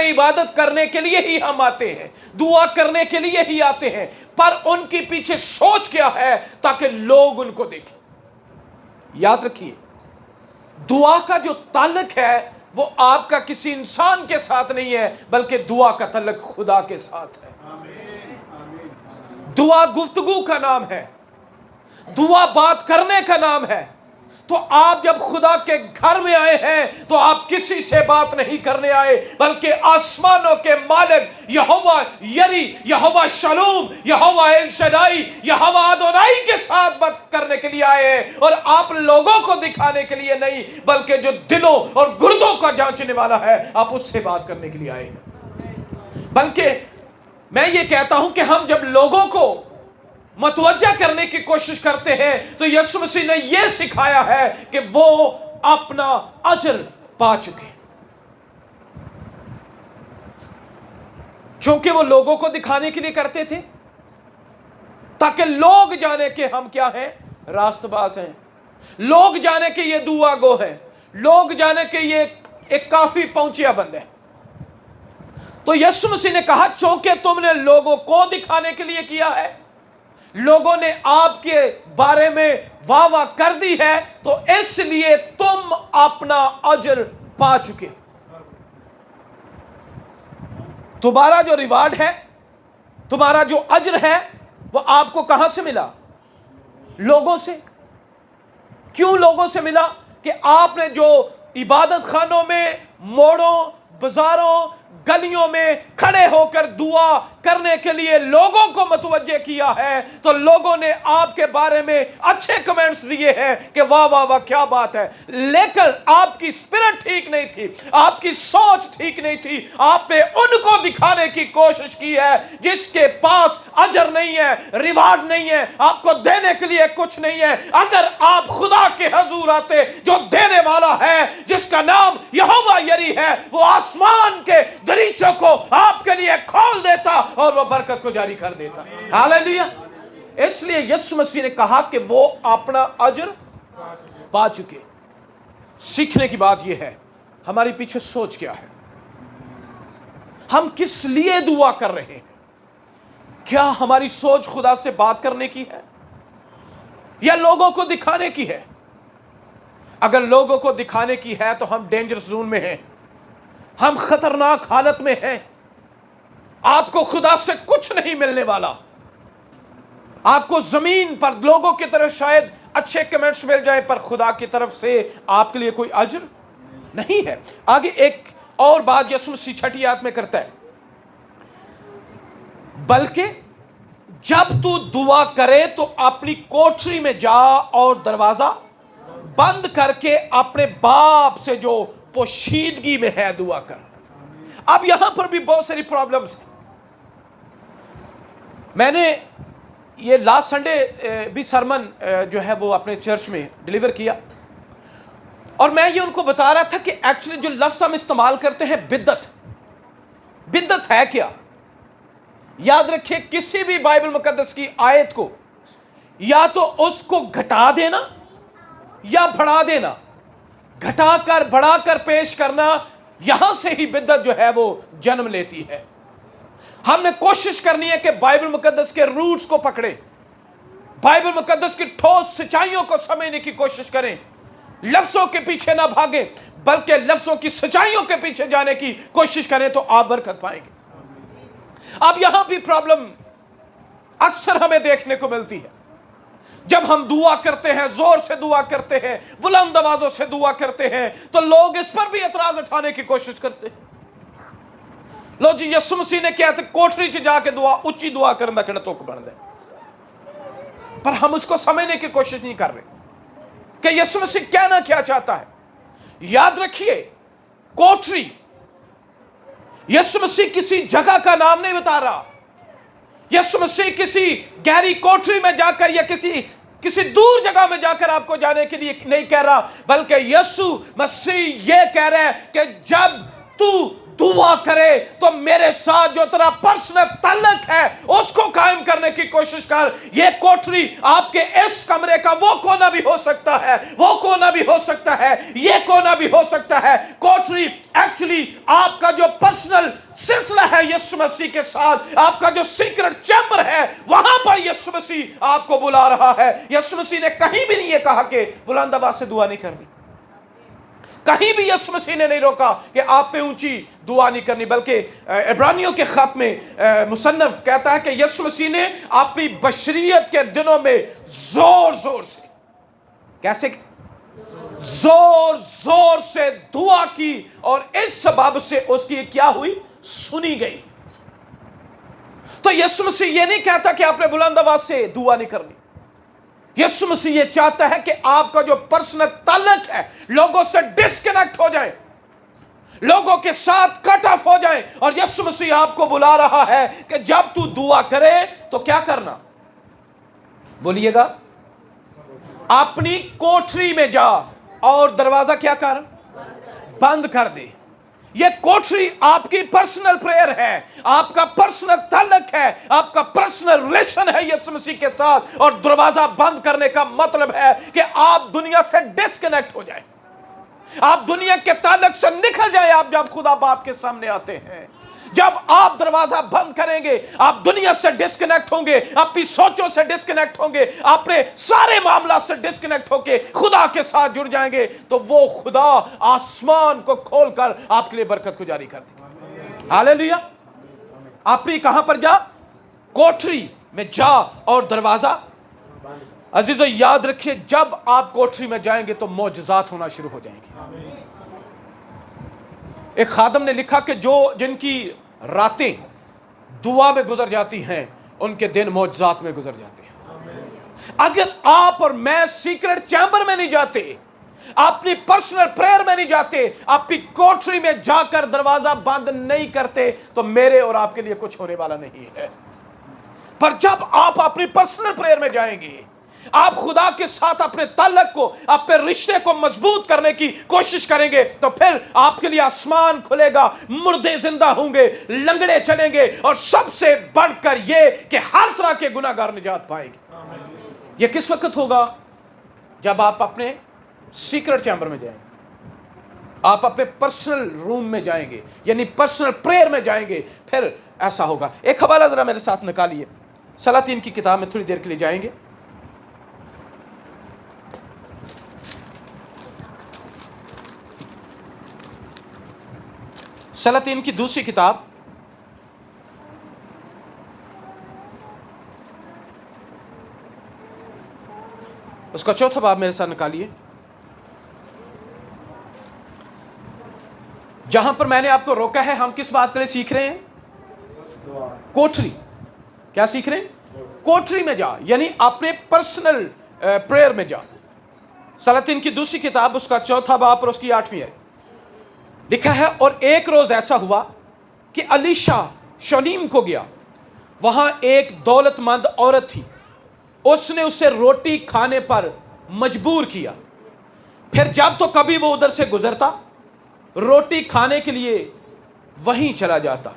میں عبادت کرنے کے لیے ہی ہم آتے ہیں، دعا کرنے کے لیے ہی آتے ہیں، پر ان کی پیچھے سوچ کیا ہے تاکہ لوگ ان کو دیکھیں۔ یاد رکھیے، دعا کا جو تعلق ہے وہ آپ کا کسی انسان کے ساتھ نہیں ہے، بلکہ دعا کا تعلق خدا کے ساتھ ہے۔ دعا گفتگو کا نام ہے، دعا بات کرنے کا نام ہے۔ تو آپ جب خدا کے گھر میں آئے ہیں تو آپ کسی سے بات نہیں کرنے آئے، بلکہ آسمانوں کے مالک یہوہ یری، یہوہ شالوم، یہوہ ایل شدائی، یہوہ ادونائی کے ساتھ بات کرنے کے لیے آئے ہیں، اور آپ لوگوں کو دکھانے کے لیے نہیں، بلکہ جو دلوں اور گردوں کا جانچنے والا ہے آپ اس سے بات کرنے کے لیے آئے ہیں۔ بلکہ میں یہ کہتا ہوں کہ ہم جب لوگوں کو متوجہ کرنے کی کوشش کرتے ہیں تو یسوع مسیح نے یہ سکھایا ہے کہ وہ اپنا اجر پا چکے، چونکہ وہ لوگوں کو دکھانے کے لیے کرتے تھے تاکہ لوگ جانے کہ ہم کیا ہیں، راست باز ہیں، لوگ جانے کہ یہ دعا گو ہیں، لوگ جانے کہ یہ ایک کافی پہنچیا بند ہے۔ تو یسوع مسیح نے کہا چونکہ تم نے لوگوں کو دکھانے کے لیے کیا ہے، لوگوں نے آپ کے بارے میں واہ واہ کر دی ہے، تو اس لیے تم اپنا اجر پا چکے۔ تمہارا جو ریوارڈ ہے، تمہارا جو اجر ہے، وہ آپ کو کہاں سے ملا؟ لوگوں سے۔ کیوں لوگوں سے ملا؟ کہ آپ نے جو عبادت خانوں میں، موڑوں، بازاروں، گلیوں میں کھڑے ہو کر دعا کرنے کے لیے لوگوں کو متوجہ کیا ہے، تو لوگوں نے آپ کے بارے میں اچھے کمنٹس دیے ہیں کہ واہ واہ واہ کیا بات ہے، لیکن آپ کی اسپرٹ ٹھیک نہیں تھی، آپ کی سوچ ٹھیک نہیں تھی، آپ نے ان کو دکھانے کی کوشش کی ہے جس کے پاس اجر نہیں ہے، ریوارڈ نہیں ہے، آپ کو دینے کے لیے کچھ نہیں ہے۔ اگر آپ خدا کے حضور آتے جو دینے والا ہے، جس کا نام یہوہ یری ہے، وہ آسمان کے دریچوں کو آپ کے لیے کھول دیتا اور وہ برکت کو جاری کر دیتا۔ ہاللیلویہ۔ اس لیے یسوع مسیح نے کہا کہ وہ اپنا اجر پا چکے۔ سیکھنے کی بات یہ ہے ہماری پیچھے سوچ کیا ہے، ہم کس لیے دعا کر رہے ہیں؟ کیا ہماری سوچ خدا سے بات کرنے کی ہے یا لوگوں کو دکھانے کی ہے؟ اگر لوگوں کو دکھانے کی ہے تو ہم ڈینجرس زون میں ہیں، ہم خطرناک حالت میں ہیں۔ آپ کو خدا سے کچھ نہیں ملنے والا، آپ کو زمین پر لوگوں کی طرف شاید اچھے کمنٹس مل جائے، پر خدا کی طرف سے آپ کے لیے کوئی اجر نہیں ہے۔ آگے ایک اور بات یسوع مسیح 6 آیت میں کرتا ہے، بلکہ جب تو دعا کرے تو اپنی کوٹری میں جا اور دروازہ بند کر کے اپنے باپ سے جو پوشیدگی میں ہے دعا کر۔ اب یہاں پر بھی بہت ساری پرابلمز ہیں۔ میں نے یہ لاسٹ سنڈے بھی سرمن جو ہے وہ اپنے چرچ میں ڈیلیور کیا، اور میں یہ ان کو بتا رہا تھا کہ ایکچولی جو لفظ ہم استعمال کرتے ہیں بدعت، بدعت ہے کیا؟ یاد رکھیں کسی بھی بائبل مقدس کی آیت کو یا تو اس کو گھٹا دینا یا بڑھا دینا، گھٹا کر بڑھا کر پیش کرنا، یہاں سے ہی بدعت جو ہے وہ جنم لیتی ہے۔ ہم نے کوشش کرنی ہے کہ بائبل مقدس کے روٹس کو پکڑیں، بائبل مقدس کی ٹھوس سچائیوں کو سمجھنے کی کوشش کریں، لفظوں کے پیچھے نہ بھاگیں بلکہ لفظوں کی سچائیوں کے پیچھے جانے کی کوشش کریں تو آپ برکت پائیں گے۔ اب یہاں بھی پرابلم اکثر ہمیں دیکھنے کو ملتی ہے، جب ہم دعا کرتے ہیں، زور سے دعا کرتے ہیں، بلند آوازوں سے دعا کرتے ہیں، تو لوگ اس پر بھی اعتراض اٹھانے کی کوشش کرتے ہیں۔ لو جی یسوع مسیح نے کہا تھا کوٹری چ جا کے دعا اچھی دعا کرن دا کہڑا تک بن دے، پر ہم اس کو سمجھنے کی کوشش نہیں کر رہے کہ یسوع مسیح کہنا کیا چاہتا ہے۔ یاد رکھیے کوٹری، یسوع مسیح کسی جگہ کا نام نہیں بتا رہا، یسوع مسیح کسی گہری کوٹری میں جا کر یا کسی دور جگہ میں جا کر آپ کو جانے کے لیے نہیں کہہ رہا، بلکہ یسوع مسیح یہ کہہ رہا ہے کہ جب تو दुआ करे तो मेरे साथ जो तेरा पर्सनल ताल्लुक है उसको कायम करने की कोशिश कर। ये कोठरी आपके इस कमरे का वो कोना भी हो सकता है, वो कोना भी हो सकता है, ये कोना भी हो सकता है। कोठरी एक्चुअली आपका जो पर्सनल सिलसिला है यीशु मसीह के साथ, आपका जो सीक्रेट चैम्बर है, वहां पर यीशु मसीह आपको बुला रहा है। यीशु मसीह ने कहीं भी नहीं ये कहा कि बुलंद आवाज से दुआ नहीं करनी, कहीं भी यीशु मसीह ने नहीं रोका कि आप पे ऊंची दुआ नहीं करनी, बल्कि इब्रानियों के खत में मुसन्नफ कहता है कि यीशु मसीह ने अपनी बशरियत के दिनों में जोर जोर से, कैसे, जोर जोर से दुआ की और इस सबब से उसकी क्या हुई, सुनी गई। तो यीशु मसीह ये नहीं कहता कि आपने बुलंद आवाज से दुआ नहीं करनी। यीशु मसीह ये चाहता है कि आपका जो पर्सनल ताल्लुक है लोगों से डिस्कनेक्ट हो जाए, लोगों के साथ कट ऑफ हो जाए। और यीशु मसीह आपको बुला रहा है कि जब तू दुआ करे तो क्या करना, बोलिएगा, अपनी कोठरी में जा और दरवाजा क्या कर, बंद कर दे। ये कोठरी आपकी पर्सनल प्रेयर है, आपका पर्सनल ताल्लुक है, आपका पर्सनल रिलेशन है यीशु मसीह के साथ। और दरवाजा बंद करने का मतलब है कि आप दुनिया से डिस्कनेक्ट हो जाए, आप दुनिया के ताल्लुक से निकल जाए। आप जब खुदा बाप के सामने आते हैं, जब आप दरवाजा बंद करेंगे, आप दुनिया से डिस्कनेक्ट होंगे, अपनी सोचों से डिस्कनेक्ट होंगे, अपने सारे मामला से डिस्कनेक्ट होके खुदा के साथ जुड़ जाएंगे, तो वो खुदा आसमान को खोलकर आपके लिए बरकत को जारी कर देगा। हालेलुया। अपनी कहां पर जा, कोठरी में जा और दरवाजा। अजीजों याद रखिए, जब आप कोठरी में जाएंगे तो मौजज़ात होना शुरू हो जाएंगे। एक खादम ने लिखा कि जिनकी रातें दुआ में गुजर जाती हैं उनके दिन मौजज़ात में गुजर जाते हैं। अगर आप और मैं सीक्रेट चैम्बर में नहीं जाते, अपनी पर्सनल प्रेयर में नहीं जाते, अपनी कोठरी में जाकर दरवाजा बंद नहीं करते, तो मेरे और आपके लिए कुछ होने वाला नहीं है। पर जब आप अपनी पर्सनल प्रेयर में जाएंगे, आप खुदा के साथ अपने ताल्लुक को, अपने रिश्ते को मजबूत करने की कोशिश करेंगे, तो फिर आपके लिए आसमान खुलेगा, मुर्दे जिंदा होंगे, लंगड़े चलेंगे, और सबसे बढ़कर ये कि हर तरह के गुनाहगार निजात पाएंगे। ये किस वक्त होगा, जब आप अपने सीक्रेट चैम्बर में जाएंगे, आप अपने पर्सनल रूम में जाएंगे, यानी पर्सनल प्रेयर में जाएंगे, फिर ऐसा होगा। एक हवाला जरा मेरे साथ निकालिए, सलातीन की किताब में थोड़ी देर के लिए जाएंगे। सलातीन की दूसरी किताब, उसका चौथा बाब मेरे साथ निकालिए, जहां पर मैंने आपको रोका है। हम किस बात के लिए सीख रहे हैं, कोठरी। क्या सीख रहे हैं, कोठरी में जा, यानी अपने पर्सनल प्रेयर में जा। सलातीन की दूसरी किताब, उसका चौथा बाब और उसकी 8वीं आयत लिखा है, और एक रोज ऐसा हुआ कि अलीशा शनीम को गया, वहां एक दौलतमंद औरत थी, उसने उसे रोटी खाने पर मजबूर किया। फिर जब तो कभी वो उधर से गुजरता, रोटी खाने के लिए वहीं चला जाता।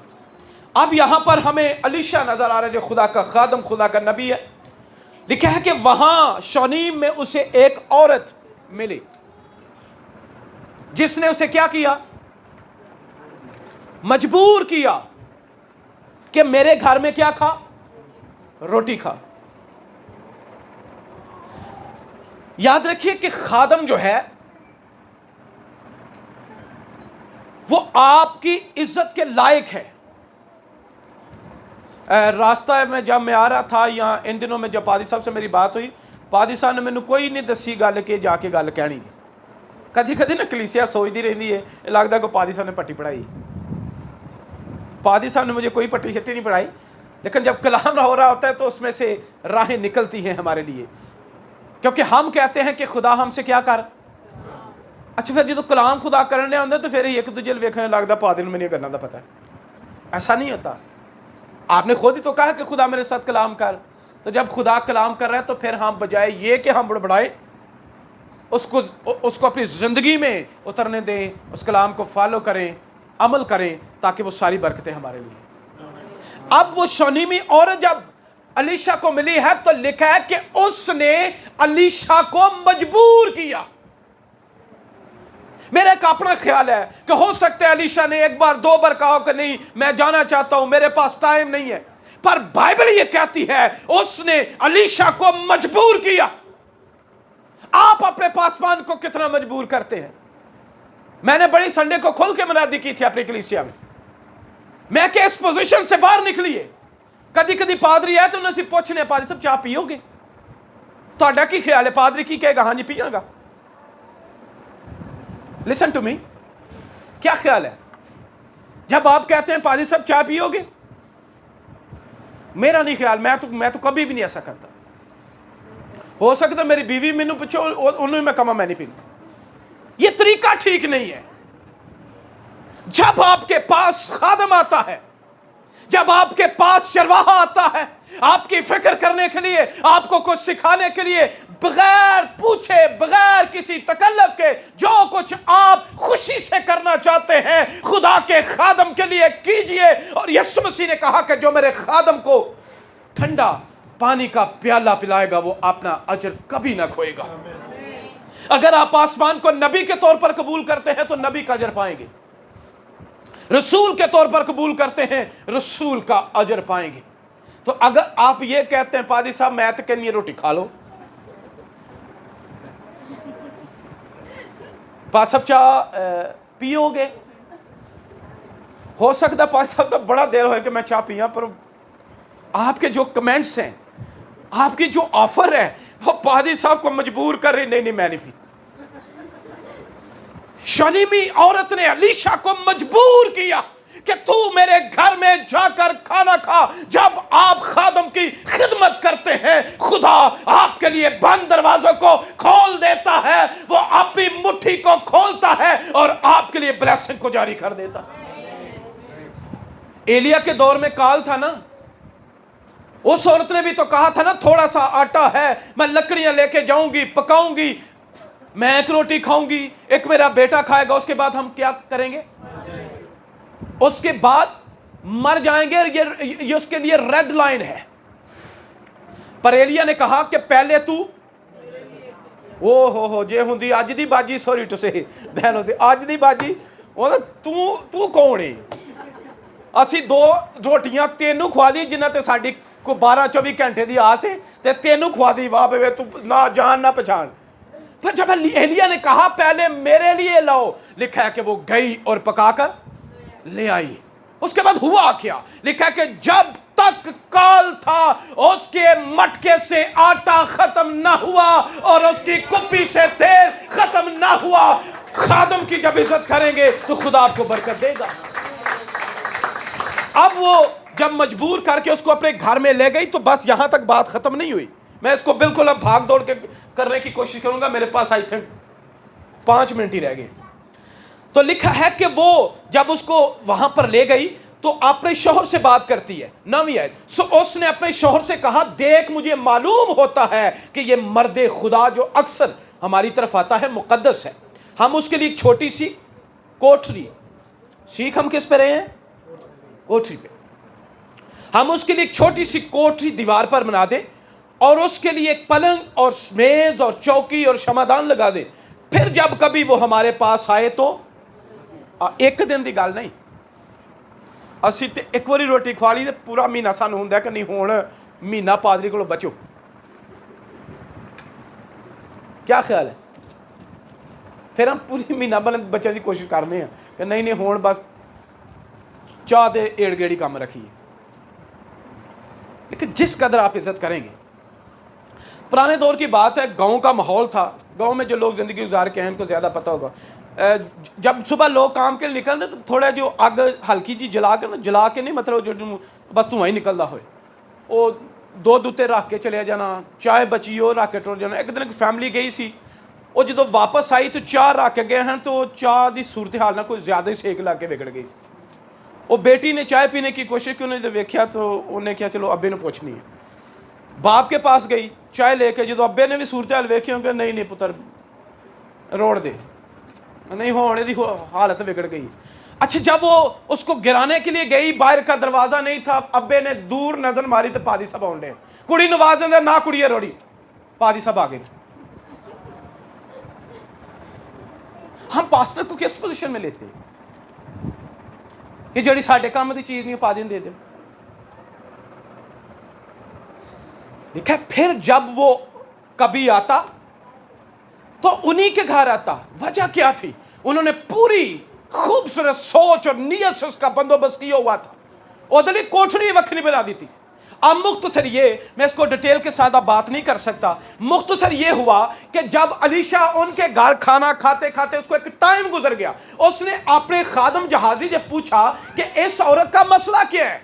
अब यहां पर हमें अलीशा नजर आ रहा है, जो खुदा का खादम, खुदा का नबी है। लिखा है कि वहां शनीम में उसे एक औरत मिली, जिसने उसे क्या किया, मजबूर किया कि मेरे घर में क्या खा, रोटी खा। याद रखिए कि खादम जो है वो आपकी इज्जत के लायक है। रास्ता में जब मैं आ रहा था, या इन दिनों में जब पादी साहब से मेरी बात हुई, पादी साहब ने मैनू कोई नहीं दसी गल कि जाके गल कहनी। कदी कदी ना कलीसिया सोचती रहती है, लगता को पादी साहब ने पट्टी पढ़ाई। पादी साहब ने मुझे कोई पट्टी शट्टी नहीं पढ़ाई, लेकिन जब कलाम हो रहा होता है तो उसमें से राहें निकलती हैं हमारे लिए, क्योंकि हम कहते हैं कि खुदा हमसे क्या कर। अच्छा, फिर जो कलाम खुदा करने आते तो फिर एक दूजे वेखने लगता पादी ने मैंने करना पता है। ऐसा नहीं होता। आपने खुद ही तो कहा कि खुदा मेरे साथ कलाम कर, तो जब खुदा कलाम कर रहा है तो फिर हम बजाय ये कि हम बड़बड़ाए, उसको अपनी ज़िंदगी में उतरने दें, उस कलाम को फॉलो करें, अमल करें ताकि वो सारी बरकतें हमारे लिए। अब वो शोनीमी औरत जब अलीशा को मिली है तो लिखा है कि उसने अलीशा को मजबूर किया। मेरा एक अपना ख्याल है कि हो सकता है अलीशा ने एक बार दो बार कहा कि नहीं मैं जाना चाहता हूं, मेरे पास टाइम नहीं है, पर बाइबल ये कहती है उसने अलीशा को मजबूर किया। आप अपने पासवान को कितना मजबूर करते हैं? मैंने बड़ी संडे को खोल के मुनादी की थी अपनी कलीसिया में, मैं कि इस पोजीशन से बाहर निकलिए। कदी कदी पादरी है तो उन्हें पूछने पादरी साहब चाह पियोगे? तो की ख्याल है? पादरी की कहेगा हाँ जी पियागा। लिसन टू मी, क्या ख्याल है जब आप कहते हैं पादरी साहब चाय पियोगे? मेरा नहीं ख्याल, मैं तो कभी भी नहीं ऐसा करता। हो सकता मेरी बीवी मैनू पूछो उन्होंने मैं कमा मैं नहीं पीता। ये तरीका ठीक नहीं है। जब आपके पास खादम आता है, जब आपके पास चरवाहा आता है आपकी फिक्र करने के लिए, आपको कुछ सिखाने के लिए, बगैर पूछे बगैर किसी तकल्लुफ के जो कुछ आप खुशी से करना चाहते हैं खुदा के खादम के लिए कीजिए। और यीशु मसीह ने कहा कि जो मेरे खादम को ठंडा पानी का प्याला पिलाएगा वो अपना अजर कभी ना खोएगा। अगर आप आसमान को नबी के तौर पर कबूल करते हैं तो नबी का अजर पाएंगे, रसूल के तौर पर कबूल करते हैं रसूल का अजर पाएंगे। तो अगर आप ये कहते हैं पादी साहब मैं तो कहनी रोटी खा लो, पास साहब चाह पियोगे? हो सकता पास साहब तो बड़ा देर हो कि मैं चाह पिया, पर आपके जो कमेंट्स हैं, आपकी जो ऑफर है वो पादी साहब को मजबूर कर रही, नहीं मैं नहीं पी। शनीमी औरत ने अलीशा को मजबूर किया कि तू मेरे घर में जाकर खाना खा। जब आप खादम की खिदमत करते हैं खुदा आपके लिए बंद दरवाजों को खोल देता है, वो अपनी मुट्ठी को खोलता है और आपके लिए ब्लेसिंग को जारी कर देता है। एलिया के दौर में काल था ना, उस औरत ने भी तो कहा था ना थोड़ा सा आटा है मैं लकड़ियां लेके जाऊंगी पकाऊंगी, मैं एक रोटी खाऊंगी, एक मेरा बेटा खाएगा, उसके बाद हम क्या करेंगे? उसके बाद मर जाएंगे। ये उसके लिए रेड लाइन है। पर एलिया ने कहा कि पहले तू ओ हो जे हुंदी अज दी बाजी, सॉरी टू से बहनों से अज दी बाजी तू कौन है? असी दो रोटियां तेनू खवा दी जिन्हां ते साडी को 12-24 घंटे की आस है ते तेनू खवा दी, वाह बे तू ना जान ना पहचान। पर जब एलिया ने कहा पहले मेरे लिए लाओ, लिखा है कि वो गई और पकाकर ले आई। उसके बाद हुआ क्या? लिखा है कि जब तक काल था उसके मटके से आटा खत्म ना हुआ और उसकी कुप्पी से तेल खत्म ना हुआ। खादम की जब इज्जत करेंगे तो खुदा आपको बरकत देगा। अब वो जब मजबूर करके उसको अपने घर में ले गई तो बस यहां तक बात खत्म नहीं हुई। मैं इसको बिल्कुल अब भाग दौड़ के करने की कोशिश करूंगा, मेरे पास आई थिंक 5 मिनट ही रह गए। तो लिखा है कि वो जब उसको वहां पर ले गई तो अपने शौहर से बात करती है। 9वीं आयत, सो उसने अपने शौहर से कहा देख मुझे मालूम होता है कि ये मर्द खुदा जो अक्सर हमारी तरफ आता है मुकद्दस है। हम उसके लिए एक छोटी सी कोठरी, सीख हम किस पे रहे हैं? कोठरी पे। हम उसके लिए एक छोटी सी कोठरी दीवार पर बना दे और उसके लिए एक पलंग और मेज और चौकी और शमादान लगा दे। फिर जब कभी वो हमारे पास आए तो एक दिन की गल नहीं, असी तो एक बारी रोटी खवा ली तो पूरा महीना सानू हुंदा कि नहीं हुण महीना पादरी को बचो। क्या ख्याल है? फिर हम पूरी महीना बचने की कोशिश करने हैं कि नहीं हुण बस चाह दे एड़ गेड़ी काम रखिए। लेकिन जिस कदर आप इज्जत करेंगे, पुराने दौर की बात है, गांव का माहौल था, गांव में जो लोग ज़िंदगी गुजार के हैं उनको ज़्यादा पता होगा। जब सुबह लोग काम के लिए निकलते तो थोड़ा जो आग हल्की जी जला के नहीं, मतलब जो बस धुआं ही निकलता हो, वो दूध उत्ते रख के चले जाना, चाय बची हो रख के टुर जाना। एक दिन एक फैमिली गई सी, वो जो वापस आई तो चाह रख के गए हैं तो चाह की सूरत हाल ना कोई ज़्यादा ही सेक ला के बिगड़ गई। वो बेटी ने चाय पीने की कोशिश की, उन्हें वेख्या तो उन्हें क्या चलो अब्बे ने पूछनी है। बाप के पास गई चाय लेके, जो अब्बे ने भी सूरत हाल वेखी होंगे, नहीं पुत्र रोड़ दे, नहीं होने की हालत बिगड़ गई। اچھا جب وہ اس کو گرانے کے لیے گئی, باہر کا دروازہ نہیں تھا, ابے نے دور نظر ماری تو پادی صاحب آؤں ڈے, کڑی نواز دے نہ کڑی ہے روڑی, پادی صاحب آ گئے. ہم پاسٹر کو کس پوزیشن میں لیتے ہیں کہ جڑی ساڈے کام دی چیز نہیں پادی دے دے. دیکھا پھر جب وہ کبھی آتا تو انہی کے گھر آتا. وجہ کیا تھی؟ انہوں نے پوری خوبصورت سوچ اور نیت سے اس کا بندوبست کیا ہوا تھا. ادھر کوٹھڑی وکھری بنا دی تھی. اب مختصر یہ, میں اس کو ڈیٹیل کے ساتھ بات نہیں کر سکتا, مختصر یہ ہوا کہ جب علیشا ان کے گھر کھانا کھاتے کھاتے اس کو ایک ٹائم گزر گیا, اس نے اپنے خادم جہازی سے پوچھا کہ اس عورت کا مسئلہ کیا ہے,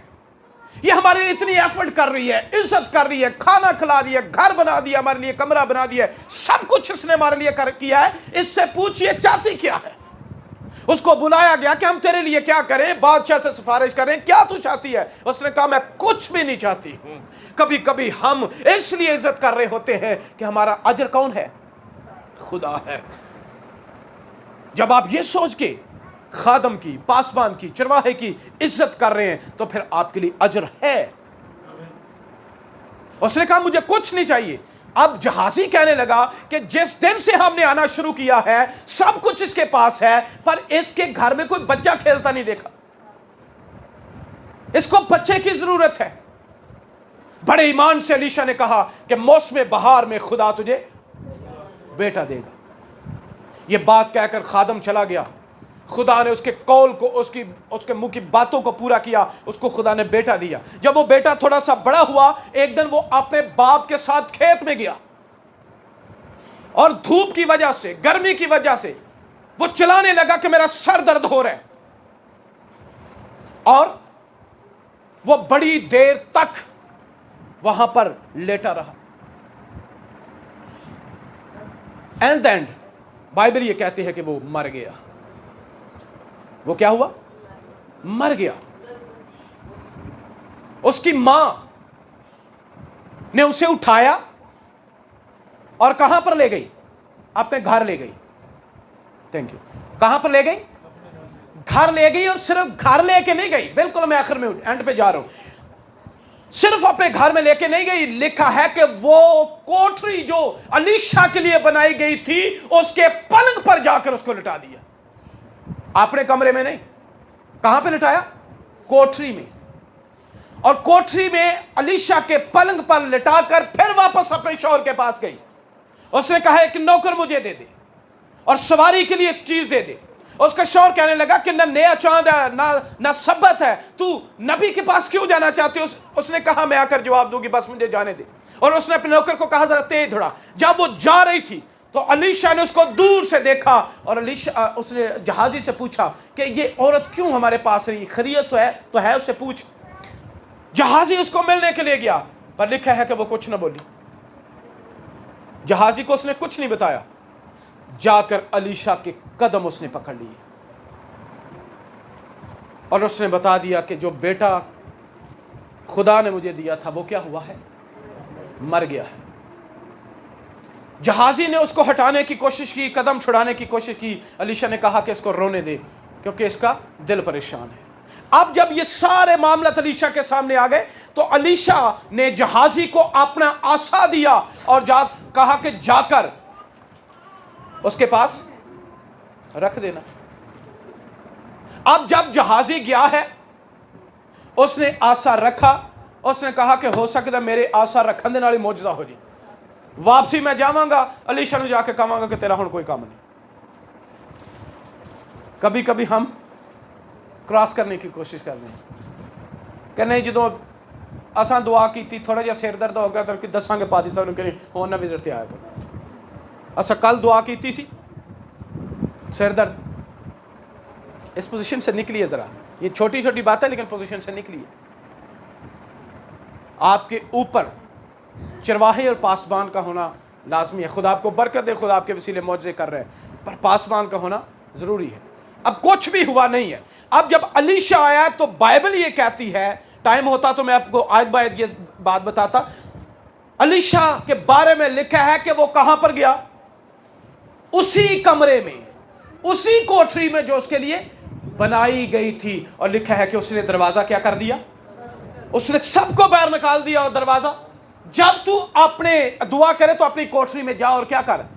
یہ ہمارے لیے اتنی ایفرٹ کر رہی ہے, عزت کر رہی ہے, کھانا کھلا رہی ہے, گھر بنا دیا, ہمارے لیے کمرہ بنا دیا ہے, سب کچھ اس نے ہمارے لیے کیا ہے, اس سے پوچھئے چاہتی کیا ہے. اس کو بلایا گیا کہ ہم تیرے لیے کیا کریں, بادشاہ سے سفارش کریں, کیا تو چاہتی ہے؟ اس نے کہا میں کچھ بھی نہیں چاہتی ہوں. کبھی کبھی ہم اس لیے عزت کر رہے ہوتے ہیں کہ ہمارا اجر کون ہے؟ خدا ہے. جب آپ یہ سوچ کے خادم کی, پاسبان کی, چرواہے کی عزت کر رہے ہیں تو پھر آپ کے لیے اجر ہے. اس نے کہا مجھے کچھ نہیں چاہیے. اب جہازی کہنے لگا کہ جس دن سے ہم نے آنا شروع کیا ہے سب کچھ اس کے پاس ہے, پر اس کے گھر میں کوئی بچہ کھیلتا نہیں دیکھا. اس کو بچے کی ضرورت ہے. بڑے ایمان سے علیشا نے کہا کہ موسم بہار میں خدا تجھے بیٹا دے گا. یہ بات کہہ کر خادم چلا گیا. خدا نے اس کے قول کو, اس کے منہ کی باتوں کو پورا کیا. اس کو خدا نے بیٹا دیا. جب وہ بیٹا تھوڑا سا بڑا ہوا, ایک دن وہ اپنے باپ کے ساتھ کھیت میں گیا اور دھوپ کی وجہ سے, گرمی کی وجہ سے وہ چلانے لگا کہ میرا سر درد ہو رہا ہے, اور وہ بڑی دیر تک وہاں پر لیٹا رہا. اینڈ اینڈ بائبل یہ کہتی ہے کہ وہ مر گیا. وہ کیا ہوا؟ مر گیا. اس کی ماں نے اسے اٹھایا اور کہاں پر لے گئی؟ اپنے گھر لے گئی. Thank you. کہاں پر لے گئی؟ گھر لے گئی. اور صرف گھر لے کے نہیں گئی, بالکل میں آخر میں اینڈ پہ جا رہا ہوں, صرف اپنے گھر میں لے کے نہیں گئی. لکھا ہے کہ وہ کوٹری جو علیشا کے لیے بنائی گئی تھی اس کے پلنگ پر جا کر اس کو لٹا دیا. اپنے کمرے میں نہیں. کہاں پہ لٹایا؟ کوٹری میں. اور کوٹری میں علیشا کے پلنگ پر لٹا کر پھر واپس اپنے شوہر کے پاس گئی. اس نے کہا ایک نوکر مجھے دے دے اور سواری کے لیے ایک چیز دے دے. اس کا شوہر کہنے لگا کہ نہ نیا چاند ہے نہ سبت ہے, تو نبی کے پاس کیوں جانا چاہتے ہو؟ اس نے کہا میں آ کر جواب دوں گی, بس مجھے جانے دے. اور اس نے اپنے نوکر کو کہا ذرا تیز دوڑا. جب وہ جا رہی تھی تو علیشا نے اس کو دور سے دیکھا اور اس نے جہازی سے پوچھا کہ یہ عورت کیوں ہمارے پاس رہی, خیریت تو ہے اس سے پوچھ. جہازی اس کو ملنے کے لیے گیا, پر لکھا ہے کہ وہ کچھ نہ بولی. جہازی کو اس نے کچھ نہیں بتایا. جا کر علیشا کے قدم اس نے پکڑ لیے اور اس نے بتا دیا کہ جو بیٹا خدا نے مجھے دیا تھا وہ کیا ہوا ہے؟ مر گیا ہے. جہازی نے اس کو ہٹانے کی کوشش کی, قدم چھڑانے کی کوشش کی. علیشا نے کہا کہ اس کو رونے دے کیونکہ اس کا دل پریشان ہے. اب جب یہ سارے معاملات علیشا کے سامنے آ گئے تو علیشا نے جہازی کو اپنا عصا دیا اور کہا کہ جا کر اس کے پاس رکھ دینا. اب جب جہازی گیا ہے اس نے عصا رکھا. اس نے کہا کہ ہو سکتا ہے میرے عصا رکھن دے نال معجزہ ہو جائے. واپسی میں جاواں گا, علیشا نو جا کے کہاں گا کہ تیرا ہن کوئی کام نہیں. کبھی کبھی ہم کراس کرنے کی کوشش کر رہے ہیں کہ نہیں جدوں اساں دعا کیتی تھوڑا جہا سر درد ہو گیا تو دساں گے پادی صاحب نوں کہ ہون نہ وزٹ تے آیا کرو. اساں کل دعا کیتی سی, سر درد, اس پوزیشن سے نکلیے ذرا. یہ چھوٹی چھوٹی بات ہے لیکن پوزیشن سے نکلیے. آپ کے اوپر چرواہے اور پاسبان کا ہونا لازمی ہے. خدا آپ کو برکت دے, خدا آپ کے وسیلے معجزے کر رہے ہیں, پر پاسبان کا ہونا ضروری ہے. اب کچھ بھی ہوا نہیں ہے. اب جب علیشا آیا تو بائبل یہ کہتی ہے, ٹائم ہوتا تو میں آپ کو آیت بآیت یہ بات بتاتا. علیشا کے بارے میں لکھا ہے کہ وہ کہاں پر گیا؟ اسی کمرے میں, اسی کوٹری میں جو اس کے لیے बनाई गई थी। और लिखा है कि उसने दरवाजा क्या कर दिया, उसने सबको बाहर निकाल दिया। और दरवाजा, जब तू अपने दुआ करे तो अपनी कोठरी में जा और क्या कर।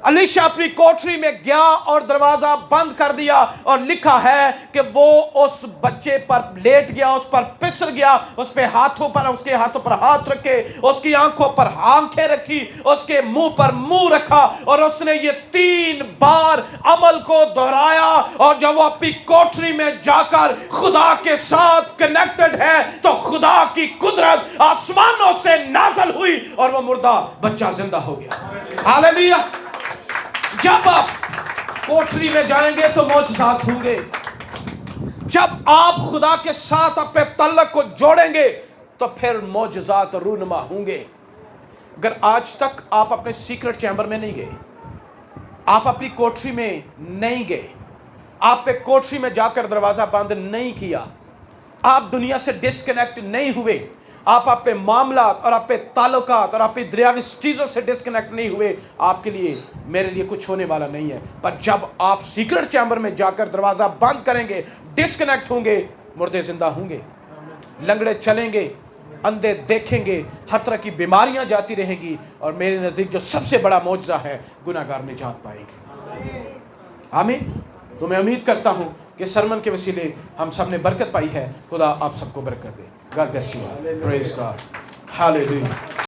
अलीशा अपनी कोठरी में गया और दरवाजा बंद कर दिया। और लिखा है कि वो उस बच्चे पर लेट गया, उस पर पिसर गया, उस पे हाथों पर, उसके हाथों पर हाथ रखे, उसकी आंखों पर आंखें रखी, उसके मुंह पर मुंह रखा, और उसने ये 3 बार अमल को दोहराया। और जब वो अपनी कोठरी में जाकर खुदा के साथ कनेक्टेड है तो खुदा की कुदरत आसमानों से नाज़िल हुई और वो मुर्दा बच्चा जिंदा हो गया। हालेलुया। जब आप कोठरी में जाएंगे तो मौजज़ात होंगे। जब आप खुदा के साथ अपने तल्लक को जोड़ेंगे तो फिर मौजज़ात रूनुमा होंगे। अगर आज तक आप अपने सीक्रेट चैम्बर में नहीं गए, आप अपनी कोठरी में नहीं गए, आपने कोठरी में जाकर दरवाज़ा बंद नहीं किया, आप दुनिया से डिस्कनेक्ट नहीं हुए, आप अपने मामलात और अपने ताल्लुकात और अपनी दुनियावी चीज़ों से डिस्कनेक्ट नहीं हुए, आपके लिए, मेरे लिए कुछ होने वाला नहीं है। पर जब आप सीक्रेट चैम्बर में जाकर दरवाज़ा बंद करेंगे, डिस्कनेक्ट होंगे, मुर्दे जिंदा होंगे, लंगड़े चलेंगे, अंधे देखेंगे, हर तरह की बीमारियां जाती रहेंगी, और मेरे नज़दीक जो सबसे बड़ा मौजज़ा है, गुनाहगार निजात पाएंगे। आमीन। तो मैं उम्मीद करता हूँ कि सरमन के वसीले हम सब ने बरकत पाई है। खुदा आप सबको बरकत दे। God bless you all. Praise God. Hallelujah.